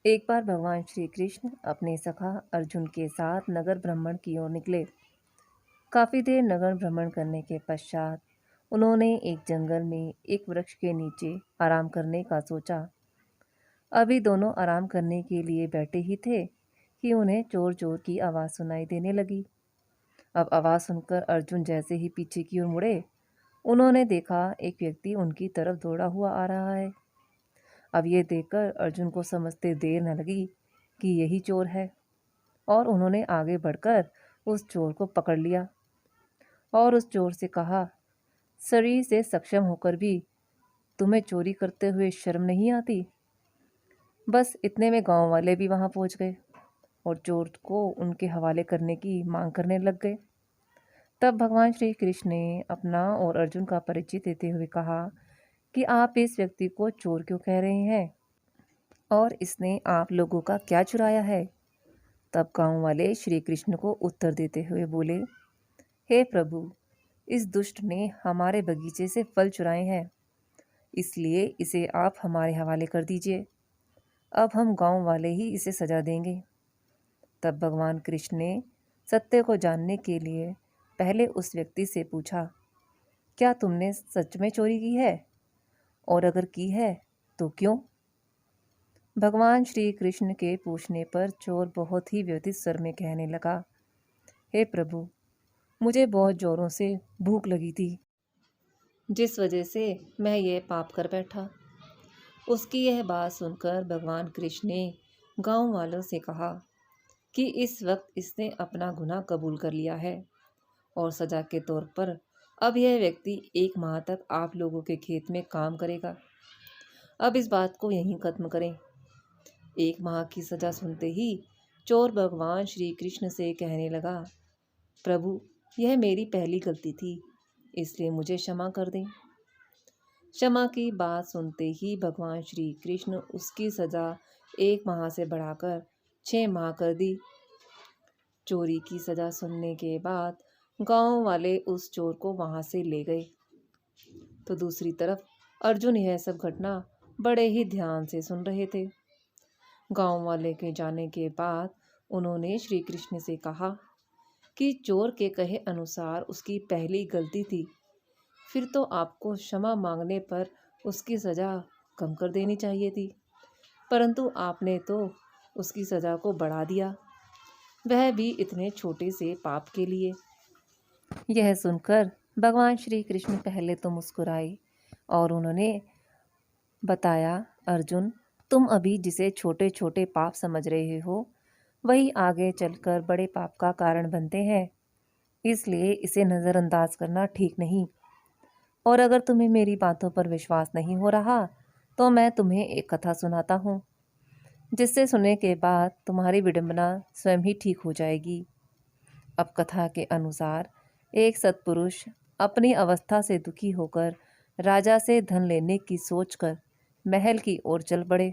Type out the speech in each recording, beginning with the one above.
एक बार भगवान श्री कृष्ण अपने सखा अर्जुन के साथ नगर भ्रमण की ओर निकले। काफी देर नगर भ्रमण करने के पश्चात उन्होंने एक जंगल में एक वृक्ष के नीचे आराम करने का सोचा। अभी दोनों आराम करने के लिए बैठे ही थे कि उन्हें जोर जोर की आवाज सुनाई देने लगी। अब आवाज सुनकर अर्जुन जैसे ही पीछे की ओर मुड़े, उन्होंने देखा एक व्यक्ति उनकी तरफ दौड़ा हुआ आ रहा है। अब ये देखकर अर्जुन को समझते देर न लगी कि यही चोर है, और उन्होंने आगे बढ़कर उस चोर को पकड़ लिया और उस चोर से कहा, शरीर से सक्षम होकर भी तुम्हें चोरी करते हुए शर्म नहीं आती? बस इतने में गांव वाले भी वहां पहुंच गए और चोर को उनके हवाले करने की मांग करने लग गए। तब भगवान श्री कृष्ण ने अपना और अर्जुन का परिचय देते हुए कहा कि आप इस व्यक्ति को चोर क्यों कह रहे हैं और इसने आप लोगों का क्या चुराया है? तब गांव वाले श्री कृष्ण को उत्तर देते हुए बोले, हे प्रभु, इस दुष्ट ने हमारे बगीचे से फल चुराए हैं, इसलिए इसे आप हमारे हवाले कर दीजिए। अब हम गांव वाले ही इसे सजा देंगे। तब भगवान कृष्ण ने सत्य को जानने के लिए पहले उस व्यक्ति से पूछा, क्या तुमने सच में चोरी की है, और अगर की है तो क्यों? भगवान श्री कृष्ण के पूछने पर चोर बहुत ही व्यथित स्वर में कहने लगा, हे प्रभु, मुझे बहुत जोरों से भूख लगी थी, जिस वजह से मैं ये पाप कर बैठा। उसकी यह बात सुनकर भगवान कृष्ण ने गांव वालों से कहा कि इस वक्त इसने अपना गुनाह कबूल कर लिया है और सजा के तौर पर अब यह व्यक्ति 1 माह तक आप लोगों के खेत में काम करेगा। अब इस बात को यहीं खत्म करें। 1 माह की सजा सुनते ही चोर भगवान श्री कृष्ण से कहने लगा, प्रभु, यह मेरी पहली गलती थी, इसलिए मुझे क्षमा कर दें। क्षमा की बात सुनते ही भगवान श्री कृष्ण उसकी सजा 1 माह से बढ़ाकर 6 माह कर दी। चोरी की सजा सुनने के बाद गांव वाले उस चोर को वहां से ले गए। तो दूसरी तरफ अर्जुन यह सब घटना बड़े ही ध्यान से सुन रहे थे। गांव वाले के जाने के बाद उन्होंने श्री कृष्ण से कहा कि चोर के कहे अनुसार उसकी पहली गलती थी, फिर तो आपको क्षमा मांगने पर उसकी सज़ा कम कर देनी चाहिए थी, परंतु आपने तो उसकी सज़ा को बढ़ा दिया, वह भी इतने छोटे से पाप के लिए। यह सुनकर भगवान श्री कृष्ण पहले तो मुस्कुराए और उन्होंने बताया, अर्जुन, तुम अभी जिसे छोटे छोटे पाप समझ रहे हो, वही आगे चलकर बड़े पाप का कारण बनते हैं, इसलिए इसे नज़रअंदाज करना ठीक नहीं। और अगर तुम्हें मेरी बातों पर विश्वास नहीं हो रहा तो मैं तुम्हें एक कथा सुनाता हूँ, जिससे सुनने के बाद तुम्हारी विडंबना स्वयं ही ठीक हो जाएगी। अब कथा के अनुसार एक सत्पुरुष अपनी अवस्था से दुखी होकर राजा से धन लेने की सोचकर महल की ओर चल पड़े।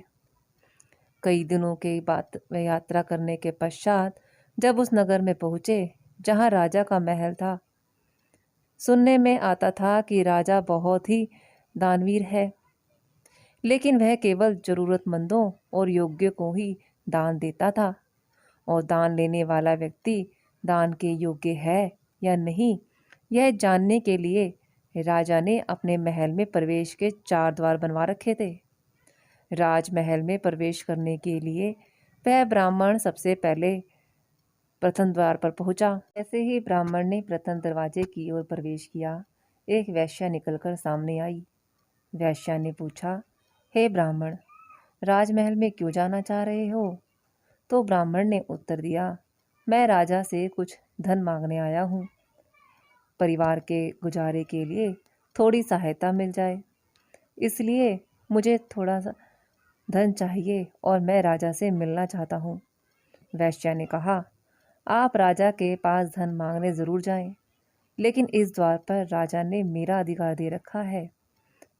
कई दिनों के बाद वे यात्रा करने के पश्चात जब उस नगर में पहुँचे जहाँ राजा का महल था, सुनने में आता था कि राजा बहुत ही दानवीर है, लेकिन वह केवल जरूरतमंदों और योग्य को ही दान देता था, और दान लेने वाला व्यक्ति दान के योग्य है या नहीं, यह जानने के लिए राजा ने अपने महल में प्रवेश के 4 द्वार बनवा रखे थे। राजमहल में प्रवेश करने के लिए वह ब्राह्मण सबसे पहले प्रथम द्वार पर पहुंचा। जैसे ही ब्राह्मण ने प्रथम दरवाजे की ओर प्रवेश किया, एक वैश्या निकलकर सामने आई। वैश्या ने पूछा, हे ब्राह्मण, राजमहल में क्यों जाना चाह रहे हो? तो ब्राह्मण ने उत्तर दिया, मैं राजा से कुछ धन मांगने आया हूँ। परिवार के गुजारे के लिए थोड़ी सहायता मिल जाए, इसलिए मुझे थोड़ा सा धन चाहिए और मैं राजा से मिलना चाहता हूँ। वैश्या ने कहा, आप राजा के पास धन मांगने जरूर जाएं, लेकिन इस द्वार पर राजा ने मेरा अधिकार दे रखा है।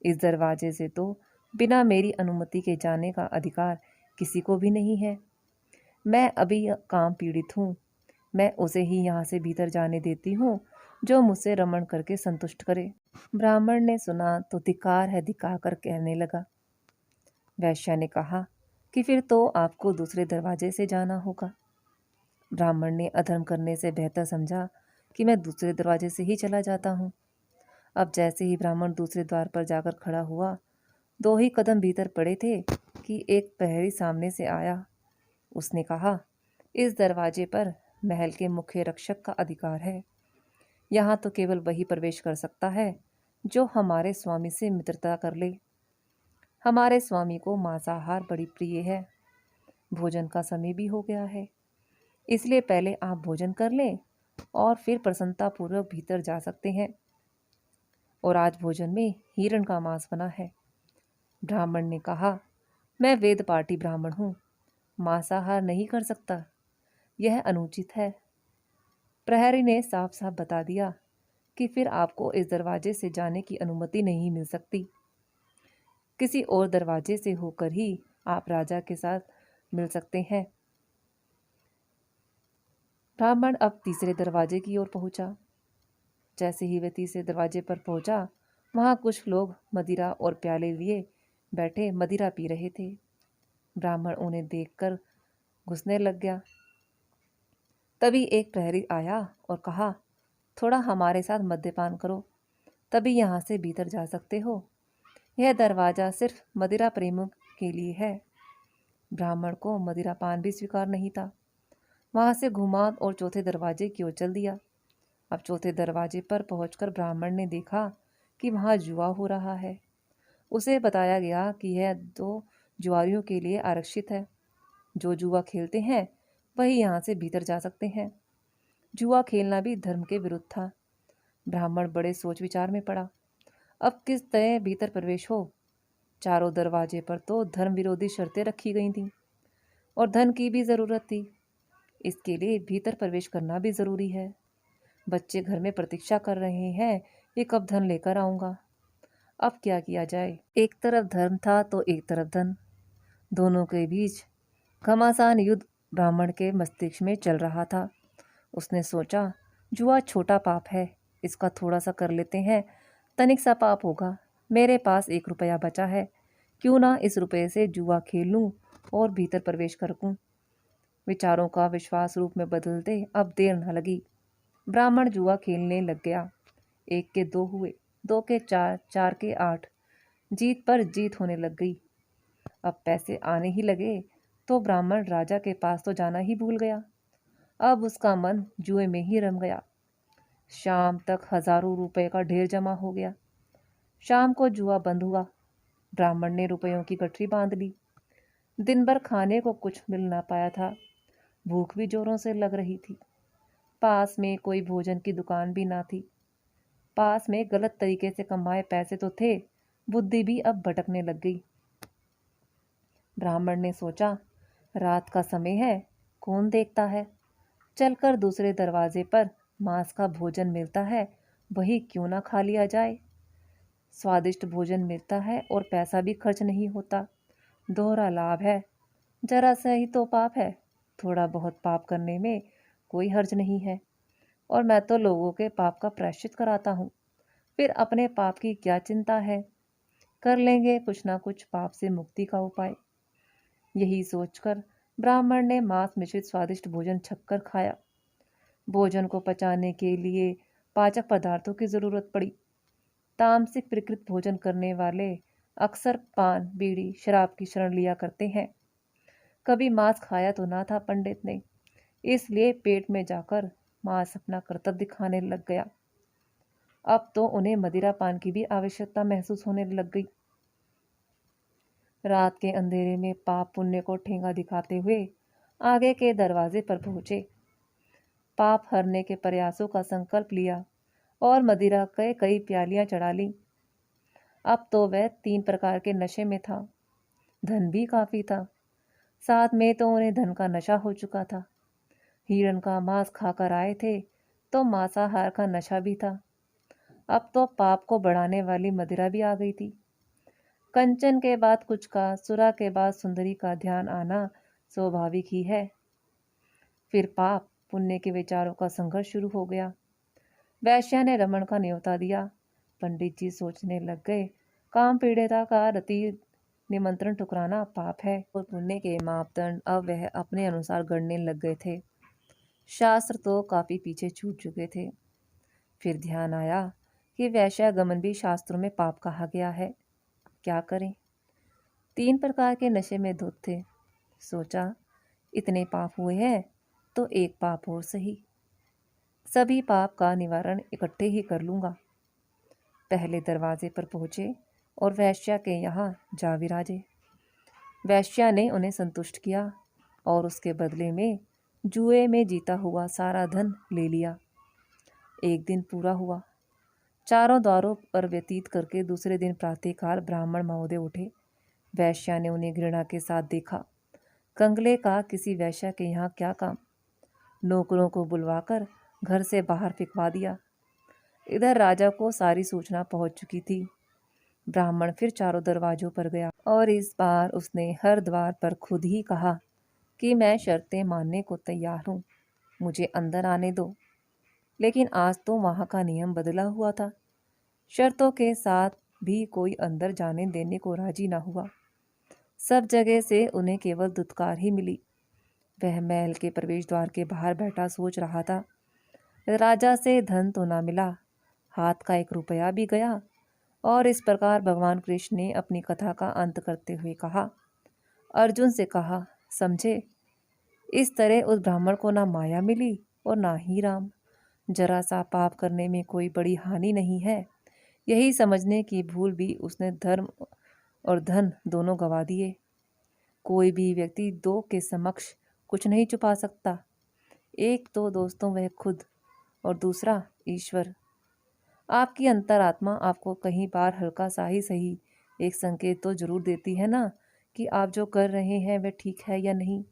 इस दरवाजे से तो बिना मेरी अनुमति के जाने का अधिकार किसी को भी नहीं है। मैं अभी काम पीड़ित हूँ, मैं उसे ही यहाँ से भीतर जाने देती हूँ जो मुझसे रमण करके संतुष्ट करे। ब्राह्मण ने सुना तो धिक्कार है धिक्कार कर कहने लगा। वैश्या ने कहा, कि फिर तो आपको दूसरे दरवाजे से जाना होगा। ब्राह्मण ने अधर्म करने से बेहतर समझा कि मैं दूसरे दरवाजे से ही चला जाता हूँ। अब जैसे ही ब्राह्मण दूसरे द्वार पर जाकर खड़ा हुआ, 2 ही कदम भीतर पड़े थे कि एक प्रहरी सामने से आया। उसने कहा, इस दरवाजे पर महल के मुख्य रक्षक का अधिकार है। यहाँ तो केवल वही प्रवेश कर सकता है जो हमारे स्वामी से मित्रता कर ले। हमारे स्वामी को मांसाहार बड़ी प्रिय है। भोजन का समय भी हो गया है, इसलिए पहले आप भोजन कर लें और फिर प्रसन्नतापूर्वक भीतर जा सकते हैं। और आज भोजन में हिरण का मांस बना है। ब्राह्मण ने कहा, मैं वेद पाठी ब्राह्मण हूँ, मांसाहार नहीं कर सकता, यह अनुचित है। प्रहरी ने साफ साफ बता दिया कि फिर आपको इस दरवाजे से जाने की अनुमति नहीं मिल सकती। किसी और दरवाजे से होकर ही आप राजा के साथ मिल सकते हैं। ब्राह्मण अब तीसरे दरवाजे की ओर पहुंचा। जैसे ही वह तीसरे दरवाजे पर पहुंचा, वहां कुछ लोग मदिरा और प्याले लिए बैठे मदिरा पी रहे थे। ब्राह्मण उन्हें देखकर घुसने लग गया। तभी एक प्रहरी आया और कहा, थोड़ा हमारे साथ मद्यपान करो, तभी यहाँ से भीतर जा सकते हो। यह दरवाज़ा सिर्फ मदिरा प्रेमियों के लिए है। ब्राह्मण को मदिरा पान भी स्वीकार नहीं था। वहां से घुमा और चौथे दरवाजे की ओर चल दिया। अब चौथे दरवाजे पर पहुंचकर ब्राह्मण ने देखा कि वहां जुआ हो रहा है। उसे बताया गया कि यह 2 जुआरियों के लिए आरक्षित है। जो जुआ खेलते हैं वही यहाँ से भीतर जा सकते हैं। जुआ खेलना भी धर्म के विरुद्ध था। ब्राह्मण बड़े सोच विचार में पड़ा। अब किस तरह भीतर प्रवेश हो? चारों दरवाजे पर तो धर्म विरोधी शर्तें रखी गई थीं और धन की भी जरूरत थी। इसके लिए भीतर प्रवेश करना भी जरूरी है। बच्चे घर में प्रतीक्षा कर रहे हैं कि कब धन लेकर आऊंगा। अब क्या किया जाए? एक तरफ धर्म था तो एक तरफ धन। दोनों के बीच घमासान युद्ध ब्राह्मण के मस्तिष्क में चल रहा था। उसने सोचा, जुआ छोटा पाप है, इसका थोड़ा सा कर लेते हैं, तनिक सा पाप होगा। मेरे पास 1 रुपया बचा है, क्यों ना इस रुपये से जुआ खेल लूं और भीतर प्रवेश कर दूं। विचारों का विश्वास रूप में बदलते अब देर न लगी। ब्राह्मण जुआ खेलने लग गया। 1 के 2 हुए, 2 के 4, 4 के 8। जीत पर जीत होने लग गई। अब पैसे आने ही लगे तो ब्राह्मण राजा के पास तो जाना ही भूल गया। अब उसका मन जुए में ही रम गया। शाम तक हजारों रुपए का ढेर जमा हो गया। शाम को जुआ बंद हुआ। ब्राह्मण ने रुपयों की गठरी बांध ली। दिन भर खाने को कुछ मिल ना पाया था। भूख भी जोरों से लग रही थी। पास में कोई भोजन की दुकान भी ना थी। पास में गलत तरीके से कमाए पैसे तो थे, बुद्धि भी अब भटकने लग गई। ब्राह्मण ने सोचा, रात का समय है, कौन देखता है, चलकर दूसरे दरवाजे पर मांस का भोजन मिलता है, वही क्यों ना खा लिया जाए। स्वादिष्ट भोजन मिलता है और पैसा भी खर्च नहीं होता, दोहरा लाभ है। जरा सा ही तो पाप है, थोड़ा बहुत पाप करने में कोई हर्ज नहीं है। और मैं तो लोगों के पाप का प्रायश्चित कराता हूँ, फिर अपने पाप की क्या चिंता है। कर लेंगे कुछ ना कुछ पाप से मुक्ति का उपाय। यही सोचकर ब्राह्मण ने मांस मिश्रित स्वादिष्ट भोजन छककर खाया। भोजन को पचाने के लिए पाचक पदार्थों की जरूरत पड़ी। तामसिक प्रकृत भोजन करने वाले अक्सर पान, बीड़ी, शराब की शरण लिया करते हैं। कभी मांस खाया तो ना था पंडित ने, इसलिए पेट में जाकर मांस अपना कर्तव्य दिखाने लग गया। अब तो उन्हें मदिरा पान की भी आवश्यकता महसूस होने लग गई। रात के अंधेरे में पाप पुण्य को ठेंगा दिखाते हुए आगे के दरवाजे पर पहुंचे। पाप हरने के प्रयासों का संकल्प लिया और मदिरा के कई प्यालियां चढ़ा ली। अब तो वह 3 प्रकार के नशे में था। धन भी काफी था, साथ में तो उन्हें धन का नशा हो चुका था। हिरण का मांस खाकर आए थे तो मांसाहार का नशा भी था। अब तो पाप को बढ़ाने वाली मदिरा भी आ गई थी। कंचन के बाद कुछ का, सुरा के बाद सुंदरी का ध्यान आना स्वाभाविक ही है। फिर पाप पुण्य के विचारों का संघर्ष शुरू हो गया। वैश्या ने रमन का न्योता दिया। पंडित जी सोचने लग गए, काम पीड़िता का रति निमंत्रण ठुकराना पाप है और पुण्य के मापदंड अब वह अपने अनुसार गढ़ने लग गए थे। शास्त्र तो काफी पीछे छूट चुके थे। फिर ध्यान आया कि वैश्यागमन भी शास्त्रों में पाप कहा गया है। क्या करें? 3 प्रकार के नशे में धुत थे। सोचा, इतने पाप हुए हैं तो एक पाप और सही। सभी पाप का निवारण इकट्ठे ही कर लूंगा। पहले दरवाजे पर पहुंचे और वैश्या के यहाँ जा विराजे। वैश्या ने उन्हें संतुष्ट किया और उसके बदले में जुए में जीता हुआ सारा धन ले लिया। एक दिन पूरा हुआ। चारों द्वारों पर व्यतीत करके दूसरे दिन प्रातःकाल ब्राह्मण महोदय उठे। वैश्या ने उन्हें घृणा के साथ देखा। कंगले का किसी वैश्या के यहाँ क्या काम? नौकरों को बुलवाकर घर से बाहर फिकवा दिया। इधर राजा को सारी सूचना पहुंच चुकी थी। ब्राह्मण फिर चारों दरवाजों पर गया और इस बार उसने हर द्वार पर खुद ही कहा कि मैं शर्तें मानने को तैयार हूँ, मुझे अंदर आने दो। लेकिन आज तो वहाँ का नियम बदला हुआ था। शर्तों के साथ भी कोई अंदर जाने देने को राजी ना हुआ। सब जगह से उन्हें केवल दुत्कार ही मिली। वह महल के प्रवेश द्वार के बाहर बैठा सोच रहा था। राजा से धन तो ना मिला, हाथ का 1 रुपया भी गया। और इस प्रकार भगवान कृष्ण ने अपनी कथा का अंत करते हुए कहा, अर्जुन से कहा, समझे, इस तरह उस ब्राह्मण को ना माया मिली और ना ही राम। जरा सा पाप करने में कोई बड़ी हानि नहीं है। यही समझने की भूल भी उसने धर्म और धन दोनों गंवा दिए। कोई भी व्यक्ति 2 के समक्ष कुछ नहीं छुपा सकता। एक तो दोस्तों वह खुद और दूसरा ईश्वर। आपकी अंतरात्मा आपको कहीं बार हल्का सा ही सही एक संकेत तो जरूर देती है ना कि आप जो कर रहे हैं वह ठीक है या नहीं।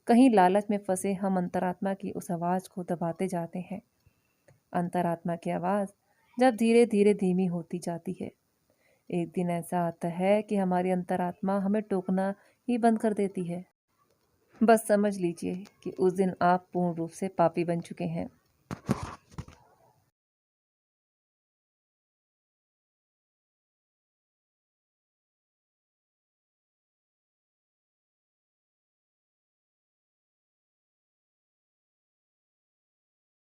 कहीं लालच में फंसे हम अंतरात्मा की उस आवाज़ को दबाते जाते हैं। अंतरात्मा की आवाज़ जब धीरे धीरे धीमी होती जाती है, एक दिन ऐसा आता है कि हमारी अंतरात्मा हमें टोकना ही बंद कर देती है। बस समझ लीजिए कि उस दिन आप पूर्ण रूप से पापी बन चुके हैं।